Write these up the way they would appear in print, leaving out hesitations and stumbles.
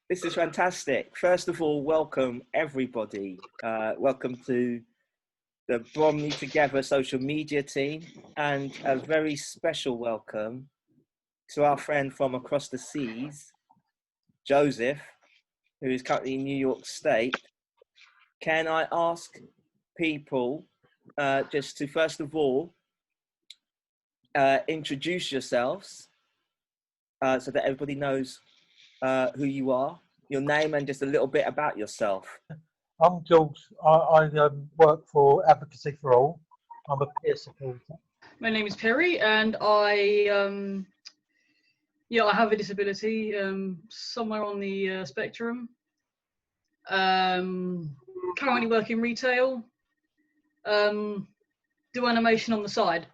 This is fantastic. First of all, welcome everybody. Welcome to the Bromley Together social media team, and a very special welcome to our friend from across the seas, Joseph, who is currently in New York State. Can I ask people just to first of all introduce yourselves so that everybody knows who you are, your name, and just a little bit about yourself. I'm George. I work for Advocacy for All. I'm a peer supporter. My name is Perry, and I have a disability, somewhere on the spectrum. Currently work in retail. Do animation on the side.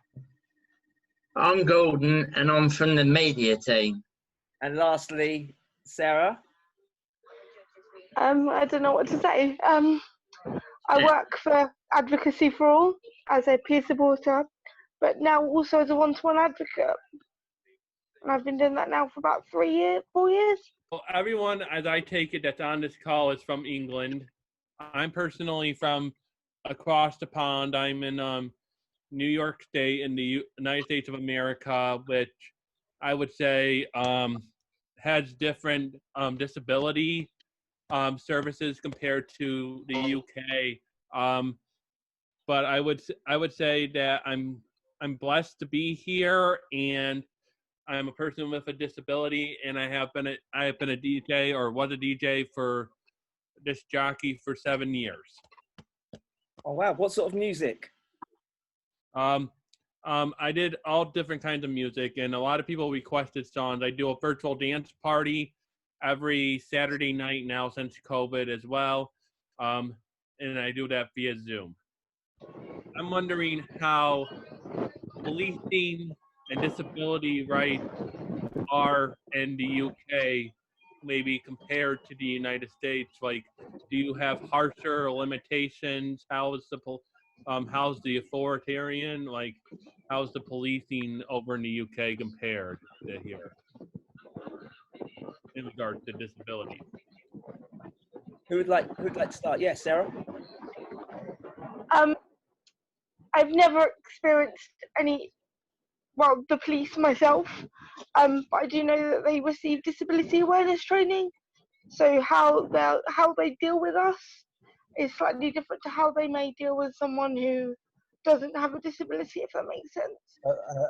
I'm Gordon, and I'm from the media team. And lastly, Sarah. I don't know what to say. I work for Advocacy for All as a peer supporter, but now also as a one-to-one advocate. And I've been doing that now for about 4 years. Well, everyone, as I take it, that's on this call is from England. I'm personally from across the pond. I'm in New York State in the United States of America, which I would say has different disability services compared to the UK. But I would say that I'm blessed to be here, and I'm a person with a disability, and I have been a DJ, or was a DJ for this jockey for 7 years. Oh wow! What sort of music? I did all different kinds of music, and a lot of people requested songs. I do a virtual dance party every Saturday night now since COVID as well, and I do that via Zoom. I'm wondering how policing and disability rights are in the UK, maybe compared to the United States. Like, do you have harsher limitations? How's the authoritarian? Like, how's the policing over in the UK compared to here in regards to disability? Who would like to start? Yes, Sarah. I've never experienced the police myself, but I do know that they receive disability awareness training. So how they deal with us is slightly different to how they may deal with someone who doesn't have a disability, if that makes sense.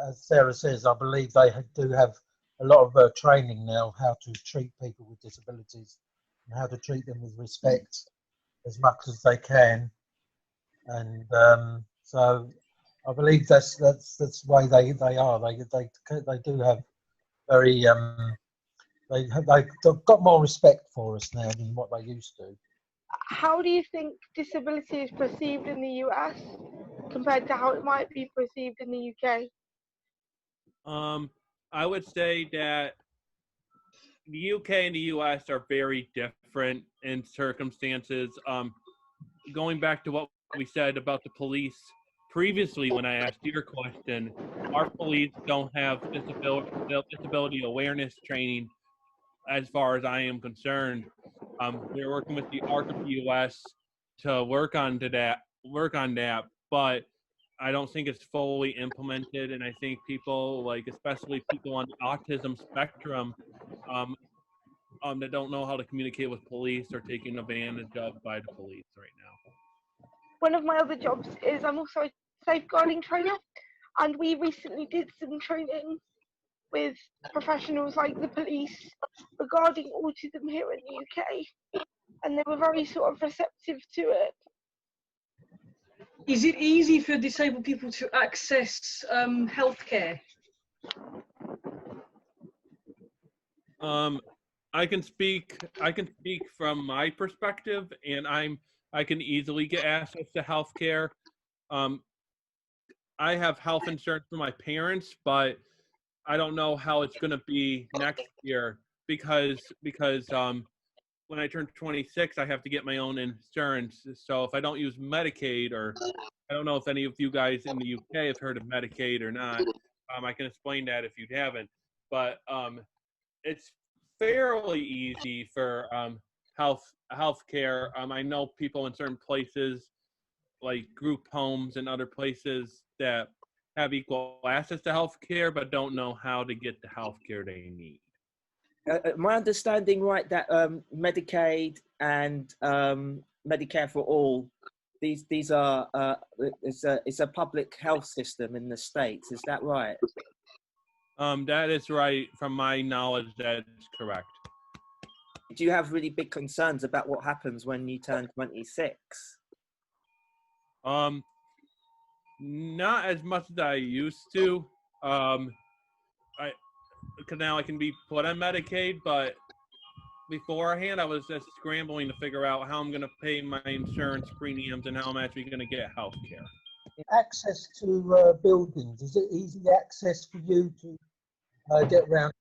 As Sarah says, I believe they do have a lot of training now, how to treat people with disabilities and how to treat them with respect as much as they can. And so I believe that's the way they are. They do have very they've got more respect for us now than what they used to. How do you think disability is perceived in the US compared to how it might be perceived in the UK? I would say that the UK and the US are very different in circumstances. Going back to what we said about the police previously when I asked your question, our police don't have disability awareness training as far as I am concerned. We're working with the ARC of the US to work on that, but I don't think it's fully implemented, and I think people, like especially people on the autism spectrum, that don't know how to communicate with police are taken advantage of by the police right now. One of my other jobs is I'm also a safeguarding trainer, and we recently did some training with professionals like the police regarding autism here in the UK, and they were very sort of receptive to it. Is it easy for disabled people to access healthcare? I can speak from my perspective, and I can easily get access to healthcare. I have health insurance for my parents, but I don't know how it's going to be next year because when I turn 26, I have to get my own insurance. So if I don't use Medicaid, or I don't know if any of you guys in the UK have heard of Medicaid or not, I can explain that if you haven't. But it's fairly easy for healthcare. I know people in certain places, like group homes and other places, that have equal access to healthcare, but don't know how to get the healthcare they need. My understanding right that Medicaid and Medicare for all, these are it's a public health system in the States. Is that right? That is right. From my knowledge, that's correct. Do you have really big concerns about what happens when you turn 26? Not as much as I used to. Because now I can be put on Medicaid, but beforehand I was just scrambling to figure out how I'm going to pay my insurance premiums and how I'm actually going to get health care. Access to buildings, is it easy access for you to get around,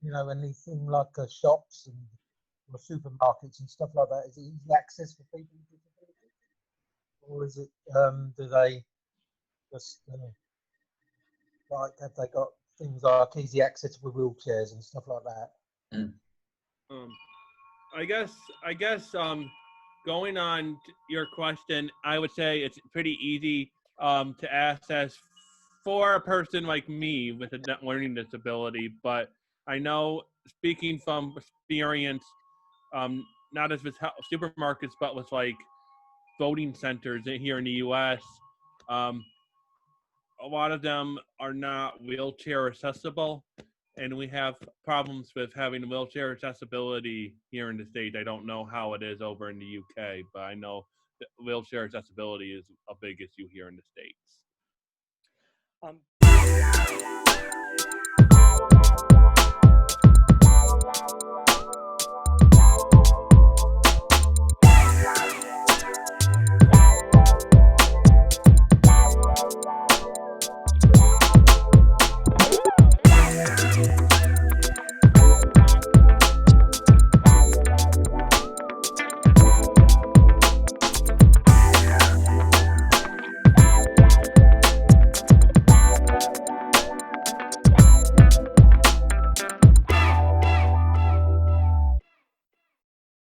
you know, anything like shops and or supermarkets and stuff like that? Is it easy access for people with disabilities? Or is it, do they just, like, have they got things like easy access with wheelchairs and stuff like that? I guess going on to your question, I would say it's pretty easy to access for a person like me with a learning disability. But I know, speaking from experience, not as with supermarkets, but with like voting centers here in the U.S., a lot of them are not wheelchair accessible, and we have problems with having wheelchair accessibility here in the States. I don't know how it is over in the UK, but I know that wheelchair accessibility is a big issue here in the States.